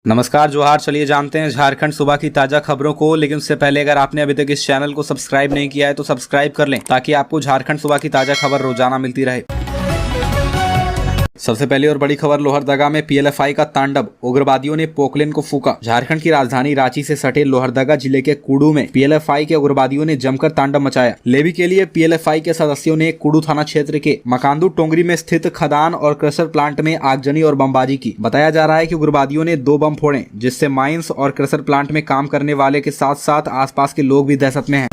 नमस्कार जोहार। चलिए जानते हैं झारखंड सुबह की ताजा खबरों को, लेकिन उससे पहले अगर आपने अभी तक इस चैनल को सब्सक्राइब नहीं किया है तो सब्सक्राइब कर लें ताकि आपको झारखंड सुबह की ताजा खबर रोजाना मिलती रहे। सबसे पहली और बड़ी खबर, लोहरदगा में पीएलएफआई का तांडव, उग्रवादियों ने पोकलेन को फूका। झारखंड की राजधानी रांची से सटे लोहरदगा जिले के कुडू में पीएलएफआई के उग्रवादियों ने जमकर तांडव मचाया। लेवी के लिए पीएलएफआई के सदस्यों ने कुडू थाना क्षेत्र के मकांदू टोंगरी में स्थित खदान और क्रशर प्लांट में आगजनी और बमबाजी की। बताया जा रहा है कि उग्रवादियों ने 2 बम फोड़े, जिससे माइंस और क्रशर प्लांट में काम करने वाले के साथ साथ आसपास के लोग भी दहशत में हैं।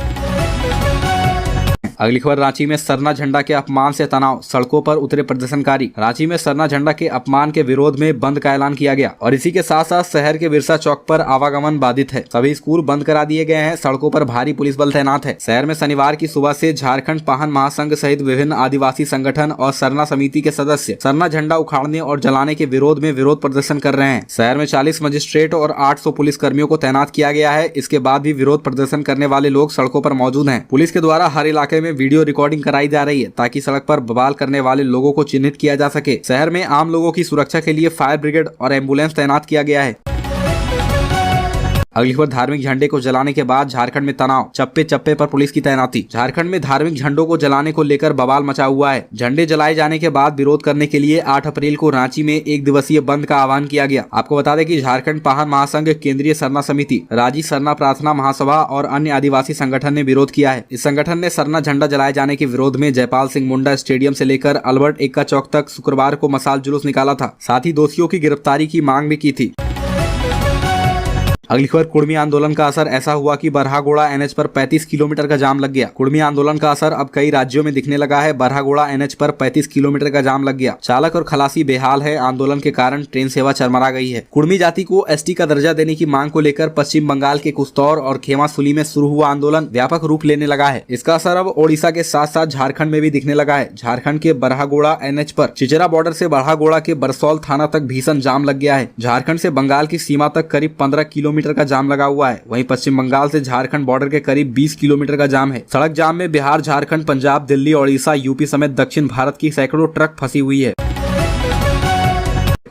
अगली खबर, रांची में सरना झंडा के अपमान से तनाव, सड़कों पर उतरे प्रदर्शनकारी। रांची में सरना झंडा के अपमान के विरोध में बंद का ऐलान किया गया और इसी के साथ साथ शहर के बिरसा चौक पर आवागमन बाधित है। सभी स्कूल बंद करा दिए गए हैं। सड़कों पर भारी पुलिस बल तैनात है। शहर में शनिवार की सुबह से झारखंड पाहन महासंघ सहित विभिन्न आदिवासी संगठन और सरना समिति के सदस्य सरना झंडा उखाड़ने और जलाने के विरोध में विरोध प्रदर्शन कर रहे हैं। शहर में 40 मजिस्ट्रेट और 800 पुलिस कर्मियों को तैनात किया गया है। इसके बाद भी विरोध प्रदर्शन करने वाले लोग सड़कों पर मौजूद हैं। पुलिस के द्वारा हर इलाके में वीडियो रिकॉर्डिंग कराई जा रही है ताकि सड़क पर बवाल करने वाले लोगों को चिन्हित किया जा सके। शहर में आम लोगों की सुरक्षा के लिए फायर ब्रिगेड और एम्बुलेंस तैनात किया गया है। अगली खबर, धार्मिक झंडे को जलाने के बाद झारखंड में तनाव, चप्पे चप्पे पर पुलिस की तैनाती। झारखंड में धार्मिक झंडों को जलाने को लेकर बवाल मचा हुआ है। झंडे जलाए जाने के बाद विरोध करने के लिए 8 अप्रैल को रांची में 1 दिवसीय बंद का आह्वान किया गया। आपको बता दें कि झारखंड पाहन महासंघ, केंद्रीय सरना समिति, राज्य सरना प्रार्थना महासभा और अन्य आदिवासी संगठन ने विरोध किया है। इस संगठन ने सरना झंडा जलाए जाने के विरोध में जयपाल सिंह मुंडा स्टेडियम से लेकर अल्बर्ट एक्का चौक तक शुक्रवार को मसाल जुलूस निकाला था। साथ ही दोषियों की गिरफ्तारी की मांग भी की थी। अगली खबर, कुर्मी आंदोलन का असर ऐसा हुआ कि बरहागोड़ा एनएच पर 35 किलोमीटर का जाम लग गया। कुर्मी आंदोलन का असर अब कई राज्यों में दिखने लगा है। बरहागोड़ा एनएच पर 35 किलोमीटर का जाम लग गया। चालक और खलासी बेहाल है। आंदोलन के कारण ट्रेन सेवा चरमरा गई है। कुर्मी जाति को एसटी का दर्जा देने की मांग को लेकर पश्चिम बंगाल के कुस्तौर और खेमासुली में शुरू हुआ आंदोलन व्यापक रूप लेने लगा है। इसका असर अब ओडिशा के साथ साथ झारखंड में भी दिखने लगा है। झारखंड के बरहागोड़ा एनएच पर चिचरा बॉर्डर से बरहागोड़ा के बरसौल थाना तक भीषण जाम लग गया है। झारखंड से बंगाल की सीमा तक करीब 15 किलोमीटर का जाम लगा हुआ है। वहीं पश्चिम बंगाल से झारखंड बॉर्डर के करीब 20 किलोमीटर का जाम है। सड़क जाम में बिहार, झारखंड, पंजाब, दिल्ली, ओडिशा, यूपी समेत दक्षिण भारत की सैकड़ों ट्रक फंसी हुई है।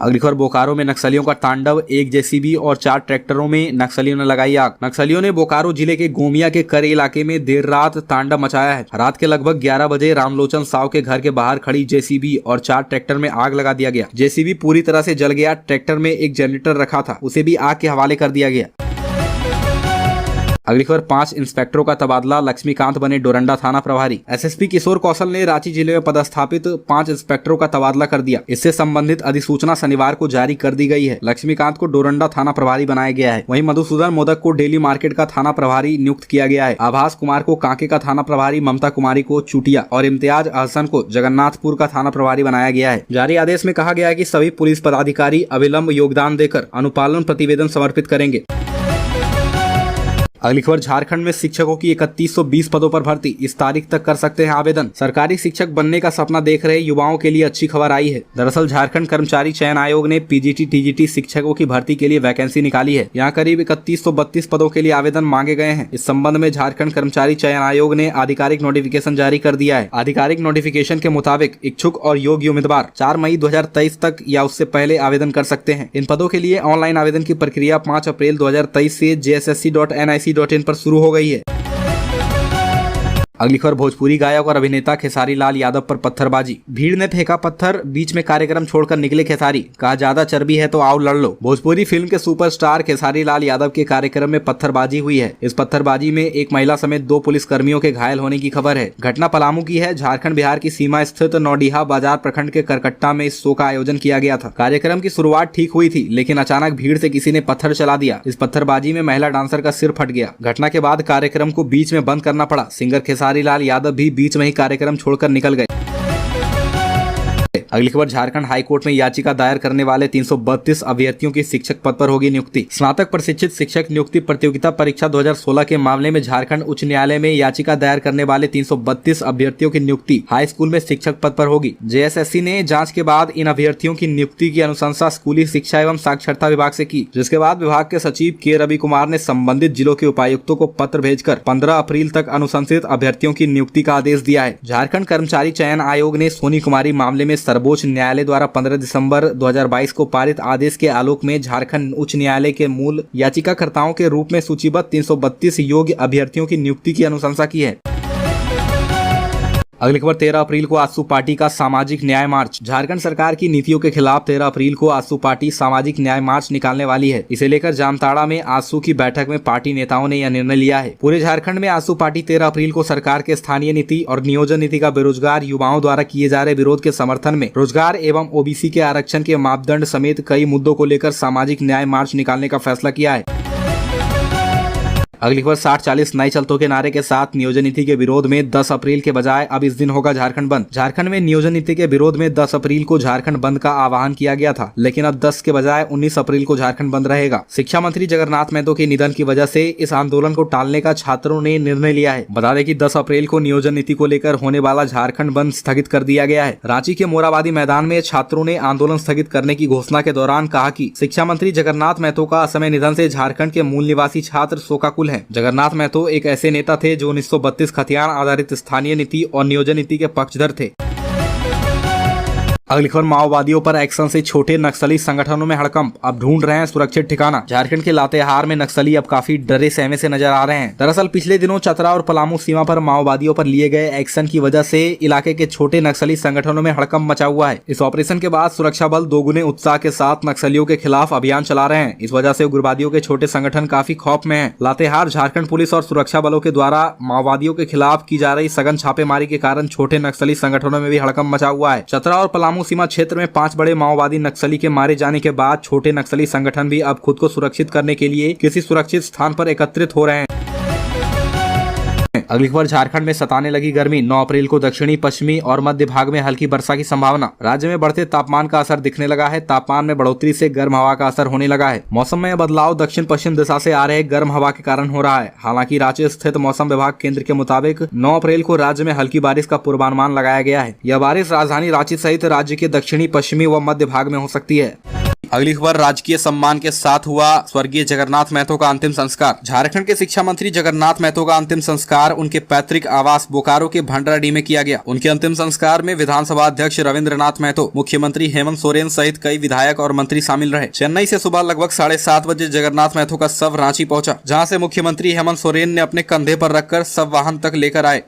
अगली खबर, बोकारो में नक्सलियों का तांडव, 1 जेसीबी और 4 ट्रैक्टरों में नक्सलियों ने लगाई आग। नक्सलियों ने बोकारो जिले के गोमिया के करे इलाके में देर रात तांडव मचाया है। रात के लगभग 11 बजे रामलोचन साव के घर के बाहर खड़ी जेसीबी और 4 ट्रैक्टर में आग लगा दिया गया। जेसीबी पूरी तरह से जल गया। ट्रैक्टर में एक जनरेटर रखा था, उसे भी आग के हवाले कर दिया गया। अगली खबर, 5 इंस्पेक्टरों का तबादला, लक्ष्मीकांत बने डोरंडा थाना प्रभारी। एसएसपी किशोर कौशल ने रांची जिले में पदस्थापित 5 इंस्पेक्टरों का तबादला कर दिया। इससे संबंधित अधिसूचना शनिवार को जारी कर दी गई है। लक्ष्मीकांत को डोरंडा थाना प्रभारी बनाया गया है। वहीं मधुसूदन मोदक को डेली मार्केट का थाना प्रभारी नियुक्त किया गया है। आभास कुमार को कांके का थाना प्रभारी, ममता कुमारी को चुटिया और इम्तियाज अहसन को जगन्नाथपुर का थाना प्रभारी बनाया गया है। जारी आदेश में कहा गया है कि सभी पुलिस पदाधिकारी अविलंब योगदान देकर अनुपालन प्रतिवेदन समर्पित करेंगे। अगली खबर, झारखंड में शिक्षकों की 3120 पदों पर भर्ती, इस तारीख तक कर सकते हैं आवेदन। सरकारी शिक्षक बनने का सपना देख रहे युवाओं के लिए अच्छी खबर आई है। दरअसल झारखंड कर्मचारी चयन आयोग ने पीजीटी टीजीटी शिक्षकों की भर्ती के लिए वैकेंसी निकाली है। यहाँ करीब 3132 पदों के लिए आवेदन मांगे गए हैं। इस संबंध में झारखंड कर्मचारी चयन आयोग ने आधिकारिक नोटिफिकेशन जारी कर दिया है। आधिकारिक नोटिफिकेशन के मुताबिक इच्छुक और योग्य उम्मीदवार 4 मई 2023 तक या उससे पहले आवेदन कर सकते हैं। इन पदों के लिए ऑनलाइन आवेदन की प्रक्रिया 5 अप्रैल 2023 से jssc.nic.in पर शुरू हो गई है। अगली खबर, भोजपुरी गायक और अभिनेता खेसारी लाल यादव पर पत्थरबाजी, भीड़ ने फेंका पत्थर, बीच में कार्यक्रम छोड़कर निकले खेसारी, कहा ज्यादा चर्बी है तो आओ लड़ लो। भोजपुरी फिल्म के सुपरस्टार खेसारी लाल यादव के कार्यक्रम में पत्थरबाजी हुई है। इस पत्थरबाजी में एक महिला समेत 2 पुलिस कर्मियों के घायल होने की खबर है। घटना पलामू की है। झारखंड बिहार की सीमा स्थित नौडीहा बाजार प्रखंड के करकट्टा में इस शो का आयोजन किया गया था। कार्यक्रम की शुरुआत ठीक हुई थी, लेकिन अचानक भीड़ से किसी ने पत्थर चला दिया। इस पत्थरबाजी में महिला डांसर का सिर फट गया। घटना के बाद कार्यक्रम को बीच में बंद करना पड़ा। सिंगर खेसारी लाल यादव भी बीच में ही कार्यक्रम छोड़कर निकल गए। अगली खबर, झारखंड हाईकोर्ट में याचिका दायर करने वाले 332 अभ्यर्थियों की शिक्षक पद पर होगी नियुक्ति। स्नातक प्रशिक्षित शिक्षक नियुक्ति प्रतियोगिता परीक्षा 2016 के मामले में झारखंड उच्च न्यायालय में याचिका दायर करने वाले 332 अभ्यर्थियों की नियुक्ति हाई स्कूल में शिक्षक पद पर होगी। जेएसएससी ने जांच के बाद इन अभ्यर्थियों की नियुक्ति की अनुशंसा स्कूली शिक्षा एवं साक्षरता विभाग से की, जिसके बाद विभाग के सचिव के रवि कुमार ने संबंधित जिलों के उपायुक्तों को पत्र भेजकर 15 अप्रैल तक अनुशंसित अभ्यर्थियों की नियुक्ति का आदेश दिया है। झारखंड कर्मचारी चयन आयोग ने सोनी कुमारी मामले में सर्वोच्च न्यायालय द्वारा 15 दिसंबर 2022 को पारित आदेश के आलोक में झारखंड उच्च न्यायालय के मूल याचिकाकर्ताओं के रूप में सूचीबद्ध 332 योग्य अभ्यर्थियों की नियुक्ति की अनुशंसा की है। अगली खबर 13 अप्रैल को आजसू पार्टी का सामाजिक न्याय मार्च। झारखंड सरकार की नीतियों के खिलाफ 13 अप्रैल को आजसू पार्टी सामाजिक न्याय मार्च निकालने वाली है। इसे लेकर जामताड़ा में आजसू की बैठक में पार्टी नेताओं ने यह निर्णय लिया है। पूरे झारखंड में आजसू पार्टी 13 अप्रैल को सरकार के स्थानीय नीति और नियोजन नीति का बेरोजगार युवाओं द्वारा किए जा रहे विरोध के समर्थन में रोजगार एवं ओबीसी के आरक्षण के मापदंड समेत कई मुद्दों को लेकर सामाजिक न्याय मार्च निकालने का फैसला किया है। अगली खबर 60-40 नए चलतों के नारे के साथ नियोजन नीति के विरोध में 10 अप्रैल के बजाय अब इस दिन होगा झारखंड बंद। झारखंड में नियोजन नीति के विरोध में 10 अप्रैल को झारखंड बंद का आह्वान किया गया था, लेकिन अब 10 के बजाय 19 अप्रैल को झारखंड बंद रहेगा। शिक्षा मंत्री जगन्नाथ महतो के निधन की वजह से इस आंदोलन को टालने का छात्रों ने निर्णय लिया है। बता दें कि 10 अप्रैल को नियोजन नीति को लेकर होने वाला झारखंड बंद स्थगित कर दिया गया है। रांची के मोराबादी मैदान में छात्रों ने आंदोलन स्थगित करने की घोषणा के दौरान कहा कि शिक्षा मंत्री जगन्नाथ महतो का असमय निधन से झारखंड के मूल निवासी छात्र शोकाकुल हैं। जगन्नाथ तो एक ऐसे नेता थे जो 1932 खतियान आधारित स्थानीय नीति और नियोजन नीति के पक्षधर थे। अगली खबर माओवादियों पर एक्शन से छोटे नक्सली संगठनों में हड़कंप, अब ढूंढ रहे हैं सुरक्षित ठिकाना। झारखंड के लातेहार में नक्सली अब काफी डरे सहमे से नजर आ रहे हैं। दरअसल पिछले दिनों चतरा और पलामू सीमा पर माओवादियों पर लिए गए एक्शन की वजह से इलाके के छोटे नक्सली संगठनों में हड़कंप मचा हुआ है। इस ऑपरेशन के बाद सुरक्षा बल दोगुने उत्साह के साथ नक्सलियों के खिलाफ अभियान चला रहे हैं। इस वजह से उग्रवादियों के छोटे संगठन काफी खौफ में है। लातेहार झारखंड पुलिस और सुरक्षा बलों के द्वारा माओवादियों के खिलाफ की जा रही सघन छापेमारी के कारण छोटे नक्सली संगठनों में भी हड़कंप मचा हुआ है। चतरा और पलामू सीमा क्षेत्र में 5 बड़े माओवादी नक्सली के मारे जाने के बाद छोटे नक्सली संगठन भी अब खुद को सुरक्षित करने के लिए किसी सुरक्षित स्थान पर एकत्रित हो रहे हैं। अगली खबर झारखंड में सताने लगी गर्मी, 9 अप्रैल को दक्षिणी पश्चिमी और मध्य भाग में हल्की वर्षा की संभावना। राज्य में बढ़ते तापमान का असर दिखने लगा है। तापमान में बढ़ोतरी से गर्म हवा का असर होने लगा है। मौसम में बदलाव दक्षिण पश्चिम दिशा से आ रहे गर्म हवा के कारण हो रहा है। हालांकि रांची स्थित मौसम विभाग केंद्र के मुताबिक 9 अप्रैल को राज्य में हल्की बारिश का पूर्वानुमान लगाया गया है। यह बारिश राजधानी रांची सहित राज्य के दक्षिणी पश्चिमी व मध्य भाग में हो सकती है। अगली खबर राजकीय सम्मान के साथ हुआ स्वर्गीय जगन्नाथ महतो का अंतिम संस्कार। झारखंड के शिक्षा मंत्री जगन्नाथ महतो का अंतिम संस्कार उनके पैतृक आवास बोकारो के भंडाराडीह में किया गया। उनके अंतिम संस्कार में विधानसभा अध्यक्ष रविंद्रनाथ महतो, मुख्यमंत्री हेमंत सोरेन सहित कई विधायक और मंत्री शामिल रहे। चेन्नई से सुबह लगभग 7:30 बजे जगन्नाथ महतो का शव रांची पहुंचा, जहाँ से मुख्यमंत्री हेमंत सोरेन ने अपने कंधे पर रखकर शव वाहन तक लेकर आए।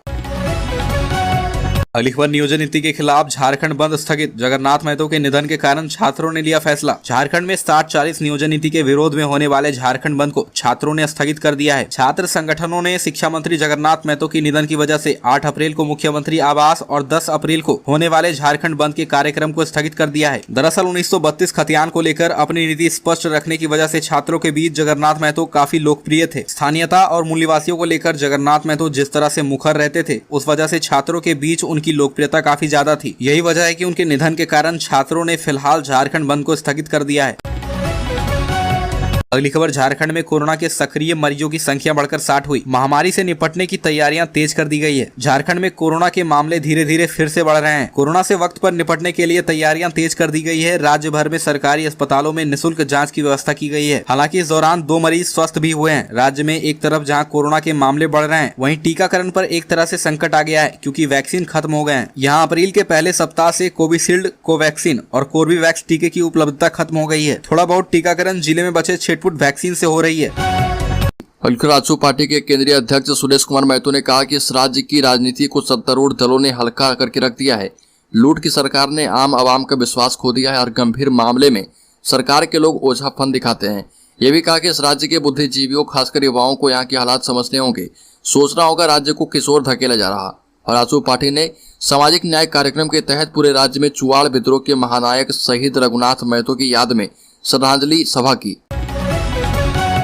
अगली खबर नियोजन नीति के खिलाफ झारखंड बंद स्थगित। जगन्नाथ महतो के निधन के कारण छात्रों ने लिया फैसला। झारखंड में 60-40 नियोजन नीति के विरोध में होने वाले झारखंड बंद को छात्रों ने स्थगित कर दिया है। छात्र संगठनों ने शिक्षा मंत्री जगन्नाथ महतो की निधन की वजह से 8 अप्रैल को मुख्यमंत्री आवास और 10 अप्रैल को होने वाले झारखंड बंद के कार्यक्रम को स्थगित कर दिया है। दरअसल 1932 खतियान को लेकर अपनी नीति स्पष्ट रखने की वजह से छात्रों के बीच जगन्नाथ महतो काफी लोकप्रिय थे। स्थानीयता और मूल्यवासियों को लेकर जगन्नाथ महतो जिस तरह से मुखर रहते थे, उस वजह से छात्रों के बीच उनकी लोकप्रियता काफी ज्यादा थी। यही वजह है कि उनके निधन के कारण छात्रों ने फिलहाल झारखंड बंद को स्थगित कर दिया है। अगली खबर झारखंड में कोरोना के सक्रिय मरीजों की संख्या बढ़कर 60 हुई। महामारी से निपटने की तैयारियां तेज कर दी गई है। झारखंड में कोरोना के मामले धीरे धीरे फिर से बढ़ रहे हैं। कोरोना से वक्त पर निपटने के लिए तैयारियां तेज कर दी गई है। राज्य भर में सरकारी अस्पतालों में निःशुल्क जांच की व्यवस्था की गई है। हालांकि इस दौरान 2 मरीज स्वस्थ भी हुए हैं। राज्य में एक तरफ जहाँ कोरोना के मामले बढ़ रहे हैं, वहीं टीकाकरण पर एक तरह से संकट आ गया है, क्योंकि वैक्सीन खत्म हो गए हैं। यहाँ अप्रैल के पहले सप्ताह से कोविशील्ड, कोवैक्सीन और कोर्बेवैक्स टीके की उपलब्धता खत्म हो गई है। थोड़ा बहुत टीकाकरण जिले में बचे छिटपुट वैक्सीन से हो रही है। आजसू पार्टी के केंद्रीय अध्यक्ष सुरेश कुमार महतो ने कहा कि इस राज्य की राजनीति को सत्तारूढ़ दलों ने हल्का करके रख दिया है। लूट की सरकार ने आम आवाम का विश्वास खो दिया है और गंभीर मामले में सरकार के लोग ओझापन दिखाते हैं। ये भी कहा कि इस राज्य के बुद्धिजीवियों, खासकर युवाओं को यहाँ के हालात समझने होंगे, सोचना होगा राज्य को किस ओर धकेला जा रहा। और आजसू पार्टी ने सामाजिक न्याय कार्यक्रम के तहत पूरे राज्य में चुआड़ विद्रोह के महानायक शहीद रघुनाथ महतो की याद में श्रद्धांजलि सभा की।